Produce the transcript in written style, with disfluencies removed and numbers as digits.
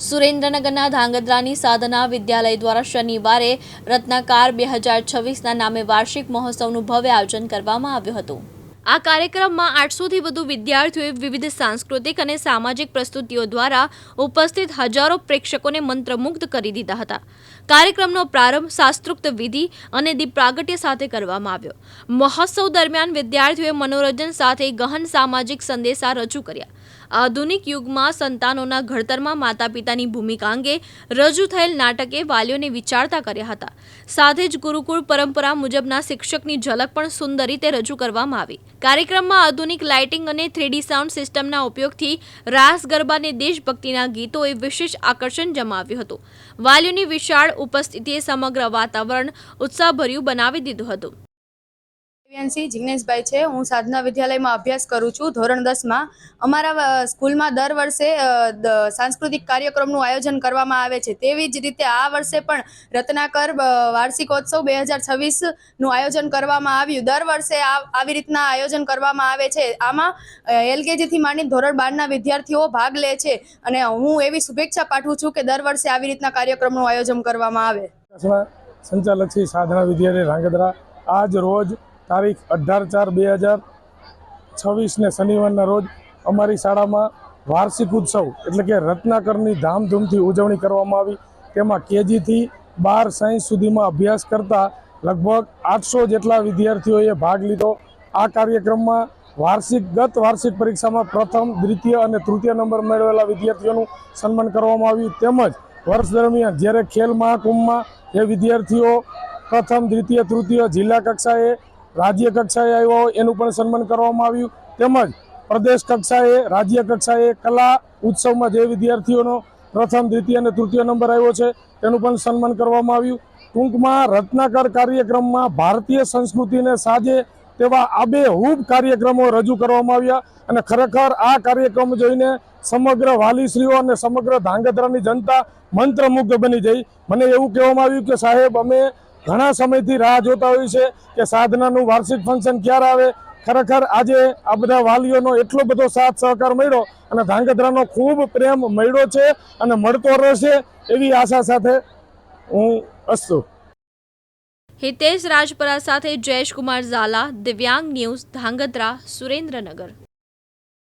સુરેન્દ્રનગરના ધાંગધ્રાની સાધના વિદ્યાલય દ્વારા શનિવારે રત્નાકાર 2026ના નામે વાર્ષિક મહોત્સવનું ભવ્ય આયોજન કરવામાં આવ્યું હતું। આ કાર્યક્રમમાં 800થી વધુ વિદ્યાર્થીઓએ વિવિધ સાંસ્કૃતિક અને સામાજિક પ્રસ્તુતિઓ દ્વારા ઉપસ્થિત હજારો પ્રેક્ષકોને મંત્રમુગ્ધ કરી દીધા હતા। કાર્યક્રમનો પ્રારંભ શાસ્ત્રોક્ત વિધિ અને દીપ પ્રાગટ્ય સાથે કરવામાં આવ્યો। મહોત્સવ દરમિયાન વિદ્યાર્થીઓએ મનોરંજન સાથે ગહન સામાજિક સંદેશા રજૂ કર્યા। આધુનિક યુગમાં સંતાનોના ઘડતરમાં માતા પિતાની ભૂમિકા અંગે રજૂ થયેલ નાટકે વાલીઓને વિચારતા કર્યા હતા। સાથે જ ગુરુકુળ પરંપરા મુજબના શિક્ષકની ઝલક પણ સુંદર રીતે રજૂ કરવામાં આવી। કાર્યક્રમમાં આધુનિક લાઇટિંગ અને 3D સાઉન્ડ સિસ્ટમના ઉપયોગથી રાસ ગરબા અને દેશભક્તિના ગીતોએ વિશેષ આકર્ષણ જમાવ્યું હતું। વાલીઓની વિશાળ ઉપસ્થિતિએ સમગ્ર વાતાવરણ ઉત્સાહભર્યું બનાવી દીધું હતું। જિગ્નેશભાઈ છે, હું સાધના વિદ્યાલયમાં અભ્યાસ કરું છું, ધોરણ 10માં। અમારા સ્કૂલમાં દર વર્ષે સાંસ્કૃતિક કાર્યક્રમનું આયોજન કરવામાં આવે છે। તેવી જ રીતે આ વર્ષે પણ રત્નાકર વાર્ષિકોત્સવ 2026નું આયોજન કરવામાં આવ્યું। દર વર્ષે આવી રીતના આયોજન કરવામાં આવે છે। આમાં LKGથી માંડીને ધોરણ 12ના વિદ્યાર્થીઓ ભાગ લે છે અને હું એવી શુભેચ્છા પાઠવું છું કે દર વર્ષે આવી રીતના કાર્યક્રમનું આયોજન કરવામાં આવે। સંચાલક શ્રી સાધના વિદ્યાલય ધાંગધ્રા આજ રોજ તારીખ 18/4/2026 ને શનિવારના રોજ અમારી શાળામાં વાર્ષિક ઉત્સવ એટલે કે રત્નાકરની ધામધૂમથી ઉજવણી કરવામાં આવી। તેમાં KGથી 12 સાયન્સ સુધીમાં અભ્યાસ કરતા લગભગ 800 જેટલા વિદ્યાર્થીઓએ ભાગ લીધો। આ કાર્યક્રમમાં ગત વાર્ષિક પરીક્ષામાં પ્રથમ, દ્વિતીય અને તૃતીય નંબર મેળવેલા વિદ્યાર્થીઓનું સન્માન કરવામાં આવ્યું। તેમજ વર્ષ દરમિયાન જ્યારે ખેલ મહાકુંભમાં જે વિદ્યાર્થીઓ પ્રથમ, દ્વિતીય, તૃતીય જિલ્લા કક્ષાએ, રાજ્ય કક્ષાએ આવ્યા હોય એનું પણ સન્માન કરવામાં આવ્યું। તેમજ પ્રદેશ કક્ષાએ, રાજ્ય કક્ષાએ કલા ઉત્સવમાં જે વિદ્યાર્થીઓનો પ્રથમ, દ્વિતીય અને તૃતીય નંબર આવ્યો છે તેનું પણ સન્માન કરવામાં આવ્યું। ટૂંકમાં રત્નાકર કાર્યક્રમમાં ભારતીય સંસ્કૃતિને સાજે તેવા આબેહૂબ કાર્યક્રમો રજૂ કરવામાં આવ્યા અને ખરેખર આ કાર્યક્રમ જોઈને સમગ્ર વાલીશ્રીઓ અને સમગ્ર ધાંગધ્રાની જનતા મંત્રમુગ્ધ બની જઈ। મને એવું કહેવામાં આવ્યું કે સાહેબ, અમે ઘણા સમયથી રાહ જોતા હોઈએ છે કે સાધનાનું વાર્ષિક ફંક્શન ક્યારે આવે। ખરેખર આજે આ બધા વાલીઓનો એટલો બધો સાથ સહકાર મળ્યો અને ધાંગધ્રાનો ખૂબ પ્રેમ મળ્યો છે અને મળતો રહેશે એવી આશા સાથે હું અસ્તુ। હિતેશ રાજપરા સાથે જયેશ કુમાર ઝાલા, દિવ્યાંગ ન્યૂઝ, ધાંગધ્રા, સુરેન્દ્રનગર।